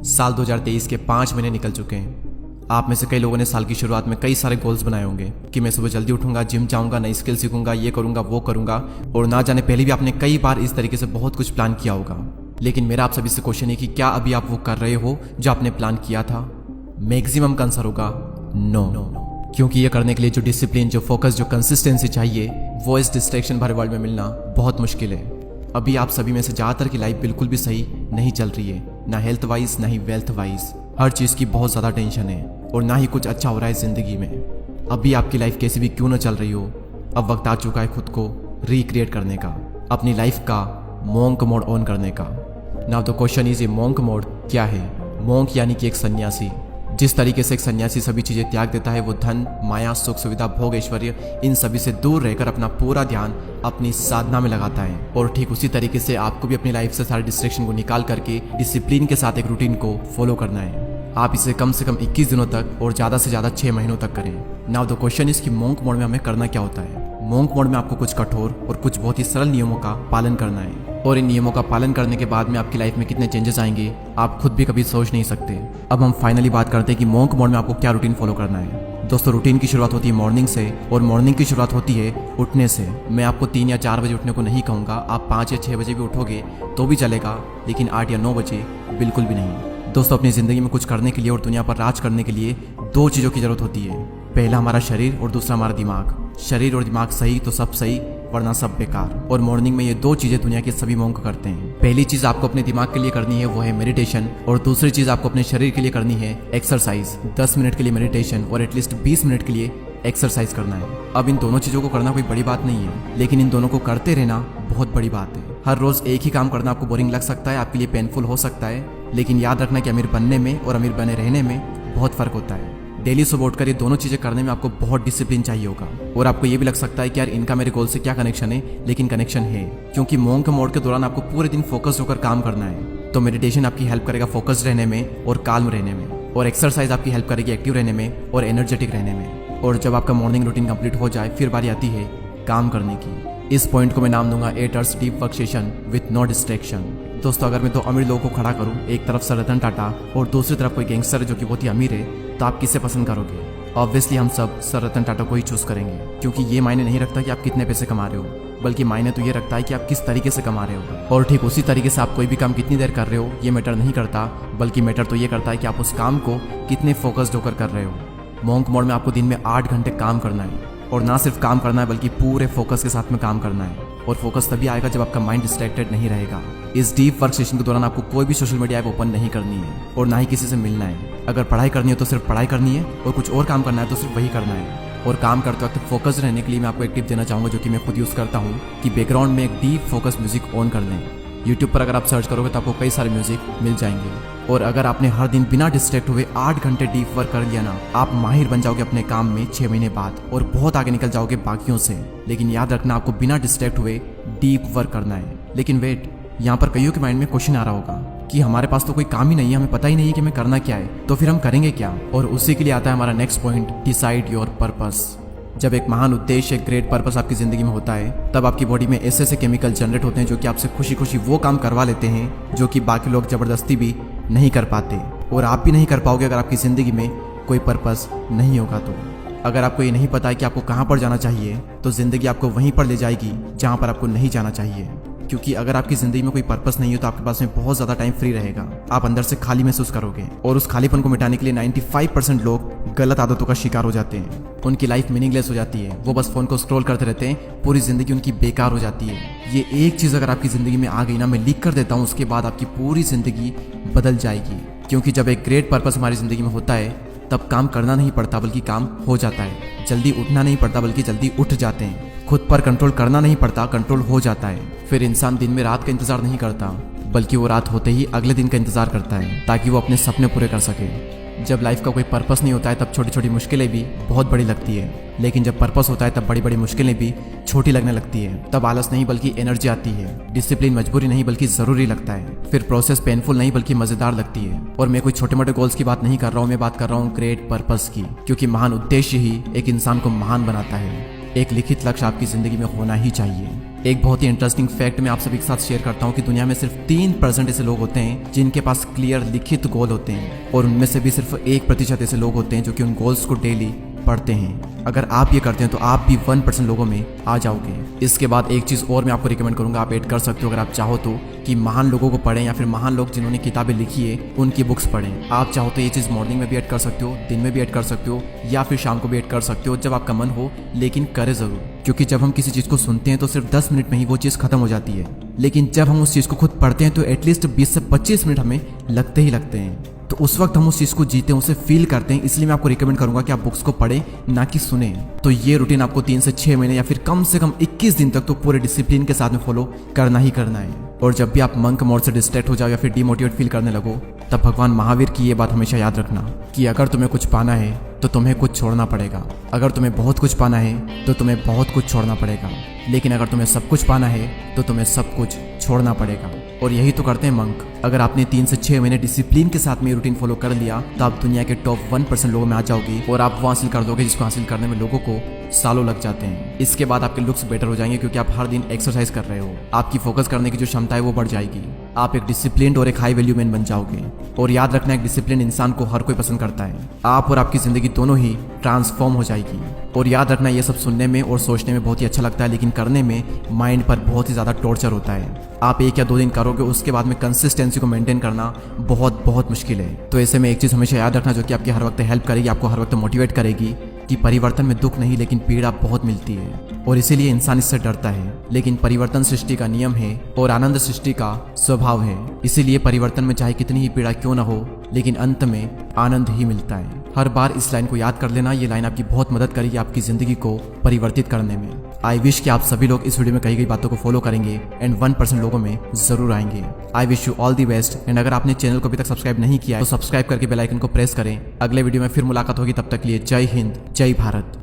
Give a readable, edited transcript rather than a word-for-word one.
साल 2023 के 5 महीने निकल चुके हैं। आप में से कई लोगों ने साल की शुरुआत में कई सारे गोल्स बनाए होंगे कि मैं सुबह जल्दी उठूंगा, जिम जाऊंगा, नई स्किल सीखूंगा, ये करूंगा, वो करूंगा। और ना जाने पहले भी आपने कई बार इस तरीके से बहुत कुछ प्लान किया होगा। लेकिन मेरा आप सभी से क्वेश्चन है कि क्या अभी आप वो कर रहे हो जो आपने प्लान किया था? मैक्सिमम का आंसर होगा नो। क्योंकि ये करने के लिए जो डिसिप्लिन, जो फोकस, जो कंसिस्टेंसी चाहिए वो इस डिस्ट्रैक्शन भरे वर्ल्ड में मिलना बहुत मुश्किल है। अभी आप सभी में से ज़्यादातर की लाइफ बिल्कुल भी सही नहीं चल रही है, ना हेल्थ वाइज ना ही वेल्थ वाइज। हर चीज़ की बहुत ज़्यादा टेंशन है और ना ही कुछ अच्छा हो रहा है ज़िंदगी में। अभी आपकी लाइफ कैसी भी क्यों ना चल रही हो, अब वक्त आ चुका है खुद को रिक्रिएट करने का, अपनी लाइफ का मोंक मोड ऑन करने का। नाउ द क्वेश्चन इज, ये मोंक मोड क्या है? मोंक यानी कि एक सन्यासी। जिस तरीके से एक सन्यासी सभी चीज़ें त्याग देता है, वो धन, माया, सुख, सुविधा, भोग, ऐश्वर्य, इन सभी से दूर रहकर अपना पूरा ध्यान अपनी साधना में लगाता है। और ठीक उसी तरीके से आपको भी अपनी लाइफ से सारे डिस्ट्रैक्शन को निकाल करके डिसिप्लिन के साथ एक रूटीन को फॉलो करना है। आप इसे कम से कम 21 दिनों तक और ज़्यादा से ज़्यादा 6 महीनों तक करें। नाउ द क्वेश्चन इज कि मोंक मोड में हमें करना क्या होता है? मोंक मोड में आपको कुछ कठोर और कुछ बहुत ही सरल नियमों का पालन करना है। और इन नियमों का पालन करने के बाद में आपकी लाइफ में कितने चेंजेस आएंगे आप खुद भी कभी सोच नहीं सकते। अब हम फाइनली बात करते हैं कि मोंक मोड में आपको क्या रूटीन फॉलो करना है। दोस्तों, रूटीन की शुरुआत होती है मॉर्निंग से, और मॉर्निंग की शुरुआत होती है उठने से। मैं आपको 3 या 4 बजे उठने को नहीं कहूँगा। आप 5 या 6 बजे भी उठोगे तो भी चलेगा, लेकिन 8 या 9 बजे बिल्कुल भी नहीं। दोस्तों, अपनी ज़िंदगी में कुछ करने के लिए और दुनिया पर राज करने के लिए 2 चीज़ों की ज़रूरत होती है। पहला हमारा शरीर और दूसरा हमारा दिमाग। शरीर और दिमाग सही तो सब सही, वरना सब बेकार। और मॉर्निंग में ये 2 चीज़ें दुनिया के सभी मोंक करते हैं। पहली चीज़ आपको अपने दिमाग के लिए करनी है, वो है मेडिटेशन। और दूसरी चीज़ आपको अपने शरीर के लिए करनी है एक्सरसाइज। 10 मिनट के लिए मेडिटेशन और एटलीस्ट 20 मिनट के लिए एक्सरसाइज करना है। अब इन दोनों चीज़ों को करना कोई बड़ी बात नहीं है, लेकिन इन दोनों को करते रहना बहुत बड़ी बात है। हर रोज़ एक ही काम करना आपको बोरिंग लग सकता है, आपके लिए पेनफुल हो सकता है, लेकिन याद रखना कि अमीर बनने में और अमीर बने रहने में बहुत फ़र्क होता है। डेली सुबह उठकर ये दोनों चीज़ें करने में आपको बहुत डिसिप्लिन चाहिए होगा। और आपको ये भी लग सकता है कि यार इनका मेरे गोल से क्या कनेक्शन है, लेकिन कनेक्शन है, क्योंकि मोंक मोड के दौरान आपको पूरे दिन फोकस होकर काम करना है। तो मेडिटेशन आपकी हेल्प करेगा फोकस रहने में और काल्म रहने में, और एक्सरसाइज आपकी हेल्प करेगी एक्टिव रहने में और एनर्जेटिक रहने में। और जब आपका मॉर्निंग रूटीन कंप्लीट हो जाए, फिर बारी आती है काम करने की। इस पॉइंट को मैं नाम दूंगा 8 hours deep work session with no distraction. दोस्तों, अगर मैं 2 अमीर लोगों को खड़ा करूं, एक तरफ सर रतन टाटा और दूसरी तरफ कोई गैंगस्टर है जो कि बहुत ही अमीर है, तो आप किसे पसंद करोगे? ऑब्वियसली हम सब सर रतन टाटा को ही चूज करेंगे, क्योंकि ये मायने नहीं रखता कि आप कितने पैसे कमा रहे हो, बल्कि मायने तो ये रखता है कि आप किस तरीके से कमा रहे हो। और ठीक उसी तरीके से आप कोई भी काम कितनी देर कर रहे हो ये मैटर नहीं करता, बल्कि मैटर तो ये करता है कि आप उस काम को कितने फोकस्ड होकर कर रहे हो। मोंक मोड में आपको दिन में 8 घंटे काम करना है, और ना सिर्फ काम करना है बल्कि पूरे फोकस के साथ में काम करना है। और फोकस तभी आएगा जब आपका माइंड डिस्ट्रैक्टेड नहीं रहेगा। इस डीप वर्क सेशन के दौरान आपको कोई भी सोशल मीडिया ऐप ओपन नहीं करनी है, और ना ही किसी से मिलना है। अगर पढ़ाई करनी है तो सिर्फ पढ़ाई करनी है, और कुछ और काम करना है तो सिर्फ वही करना है। और काम करते वक्त फोकस रहने के लिए मैं आपको एक टिप देना चाहूँगा, जो कि मैं खुद यूज़ करता हूँ, कि बैकग्राउंड में एक डीप फोकस म्यूजिक ऑन कर लें। यूट्यूब पर अगर आप सर्च करोगे तो आपको कई सारे म्यूजिक मिल जाएंगे। और अगर आपने हर दिन बिना डिस्ट्रैक्ट हुए 8 घंटे डीप वर्क कर लिया ना, आप माहिर बन जाओगे अपने काम में 6 महीने बाद, और बहुत आगे निकल जाओगे बाकियों से। लेकिन याद रखना, आपको बिना डिस्ट्रैक्ट हुए डीप वर्क करना है। लेकिन वेट, यहाँ पर कईयों के माइंड में क्वेश्चन आ रहा होगा कि हमारे पास तो कोई काम ही नहीं है, हमें पता ही नहीं है कि हमें करना क्या है, तो फिर हम करेंगे क्या? और उसी के लिए आता है हमारा next point, decide your purpose. जब एक महान उद्देश्य, एक ग्रेट पर्पस आपकी जिंदगी में होता है, तब आपकी बॉडी में ऐसे ऐसे केमिकल जनरेट होते हैं जो कि आपसे खुशी खुशी वो काम करवा लेते हैं जो कि बाकी लोग जबरदस्ती भी नहीं कर पाते। और आप भी नहीं कर पाओगे अगर आपकी जिंदगी में कोई पर्पस नहीं होगा तो। अगर आपको ये नहीं पता है कि आपको कहाँ पर जाना चाहिए, तो जिंदगी आपको वहीं पर ले जाएगी जहाँ पर आपको नहीं जाना चाहिए। क्योंकि अगर आपकी जिंदगी में कोई पर्पस नहीं हो तो आपके पास में बहुत ज़्यादा टाइम फ्री रहेगा। आप अंदर से खाली महसूस करोगे, और उस खालीपन को मिटाने के लिए 95% लोग गलत आदतों का शिकार हो जाते हैं। उनकी लाइफ मीनिंगलेस हो जाती है, वो बस फोन को स्क्रॉल करते रहते हैं, पूरी जिंदगी उनकी बेकार हो जाती है। ये एक चीज़ अगर आपकी जिंदगी में आ गई ना, मैं लिख कर देता हूँ, उसके बाद आपकी पूरी जिंदगी बदल जाएगी। क्योंकि जब एक ग्रेट पर्पस हमारी जिंदगी में होता है, तब काम करना नहीं पड़ता बल्कि काम हो जाता है। जल्दी उठना नहीं पड़ता बल्कि जल्दी उठ जाते हैं। खुद पर कंट्रोल करना नहीं पड़ता, कंट्रोल हो जाता है। फिर इंसान दिन में रात का इंतजार नहीं करता, बल्कि वो रात होते ही अगले दिन का इंतजार करता है, ताकि वो अपने सपने पूरे कर सके। जब लाइफ का कोई पर्पस नहीं होता है, तब छोटी छोटी मुश्किलें भी बहुत बड़ी लगती है, लेकिन जब पर्पस होता है तब बड़ी बड़ी मुश्किलें भी छोटी लगने लगती है। तब आलस नहीं बल्कि एनर्जी आती है, डिसिप्लिन मजबूरी नहीं बल्कि जरूरी लगता है, फिर प्रोसेस पेनफुल नहीं बल्कि मजेदार लगती है। और मैं कोई छोटे मोटे गोल्स की बात नहीं कर रहा हूँ, मैं बात कर रहा हूँ ग्रेट पर्पस की, क्योंकि महान उद्देश्य ही एक इंसान को महान बनाता है। एक लिखित लक्ष्य आपकी जिंदगी में होना ही चाहिए। एक बहुत ही इंटरेस्टिंग फैक्ट मैं आप सभी के साथ शेयर करता हूँ कि दुनिया में सिर्फ 3% ऐसे लोग होते हैं जिनके पास क्लियर लिखित गोल होते हैं, और उनमें से भी सिर्फ 1% ऐसे लोग होते हैं जो कि उन गोल्स को डेली पढ़ते हैं। अगर आप ये करते हैं तो आप भी 1% लोगों में आ जाओगे। इसके बाद एक चीज़ और मैं आपको रिकमेंड करूंगा, आप ऐड कर सकते हो अगर आप चाहो तो, कि महान लोगों को पढ़ें या फिर महान लोग जिन्होंने किताबें लिखी है उनकी बुक्स पढ़ें। आप चाहो तो ये चीज़ मॉर्निंग में भी ऐड कर सकते हो, दिन में भी ऐड कर सकते हो, या फिर शाम को भी ऐड कर सकते हो, जब आपका मन हो, लेकिन करें ज़रूर। क्योंकि जब हम किसी चीज़ को सुनते हैं तो सिर्फ 10 मिनट में ही वो चीज़ खत्म हो जाती है, लेकिन जब हम उस चीज़ को खुद पढ़ते हैं तो एटलीस्ट 20 से 25 मिनट हमें लगते ही लगते हैं। तो उस वक्त हम उस चीज़ को जीते हैं, उसे फील करते हैं। इसलिए मैं आपको रिकमेंड करूंगा कि आप बुक्स को पढ़ें, ना कि सुने। तो ये रूटीन आपको 3 से 6 महीने या फिर कम से कम 21 दिन तक तो पूरे डिसिप्लिन के साथ में फॉलो करना ही करना है। और जब भी आप मंक मोड से डिस्ट्रैक्ट हो जाओ या फिर डिमोटिवेट फील करने लगो, तब भगवान महावीर की ये बात हमेशा याद रखना कि अगर तुम्हें कुछ पाना है तो तुम्हें कुछ छोड़ना पड़ेगा। अगर तुम्हें बहुत कुछ पाना है तो तुम्हें बहुत कुछ छोड़ना पड़ेगा, लेकिन अगर तुम्हें सब कुछ पाना है तो तुम्हें सब कुछ छोड़ना पड़ेगा। और यही तो करते हैं मंक। अगर आपने 3 से 6 महीने डिसिप्लिन के साथ में रूटीन फॉलो कर लिया तो आप दुनिया के टॉप 1% लोगों में आ जाओगी, और आप वो हासिल कर दोगे जिसको हासिल करने में लोगों को सालों लग जाते हैं। इसके बाद आपके लुक्स बेटर हो जाएंगे क्योंकि आप हर दिन एक्सरसाइज कर रहे हो। आपकी फोकस करने की जो क्षमता है वो बढ़ जाएगी। आप एक डिसिप्लिन्ड और एक हाई वैल्यू मैन बन जाओगे। और याद रखना, एक डिसिप्लिन इंसान को हर कोई पसंद करता है। आप और आपकी जिंदगी दोनों ही ट्रांसफॉर्म हो जाएगी। और याद रखना, ये सब सुनने में और सोचने में बहुत ही अच्छा लगता है, लेकिन करने में माइंड पर बहुत ही ज़्यादा टॉर्चर होता है। आप 1 या 2 दिन करोगे, उसके बाद में कंसिस्टेंसी को मेंटेन करना बहुत मुश्किल है। तो ऐसे में एक चीज़ हमेशा याद रखना जो कि आपकी हर वक्त हेल्प करेगी, आपको हर वक्त मोटिवेट करेगी, कि परिवर्तन में दुख नहीं लेकिन पीड़ा बहुत मिलती है, और इसीलिए इंसान इससे डरता है। लेकिन परिवर्तन सृष्टि का नियम है और आनंद सृष्टि का स्वभाव है। इसीलिए परिवर्तन में चाहे कितनी ही पीड़ा क्यों ना हो, लेकिन अंत में आनंद ही मिलता है। हर बार इस लाइन को याद कर लेना, ये लाइन आपकी बहुत मदद करेगी आपकी जिंदगी को परिवर्तित करने में। आई विश कि आप सभी लोग इस वीडियो में कही गई बातों को फॉलो करेंगे एंड 1% लोगों में जरूर आएंगे। I wish you all the best. And अगर आपने चैनल को अभी तक सब्सक्राइब नहीं किया है तो सब्सक्राइब करके बेल आइकन को प्रेस करें। अगले वीडियो में फिर मुलाकात होगी, तब तक के लिए जय हिंद, जय भारत।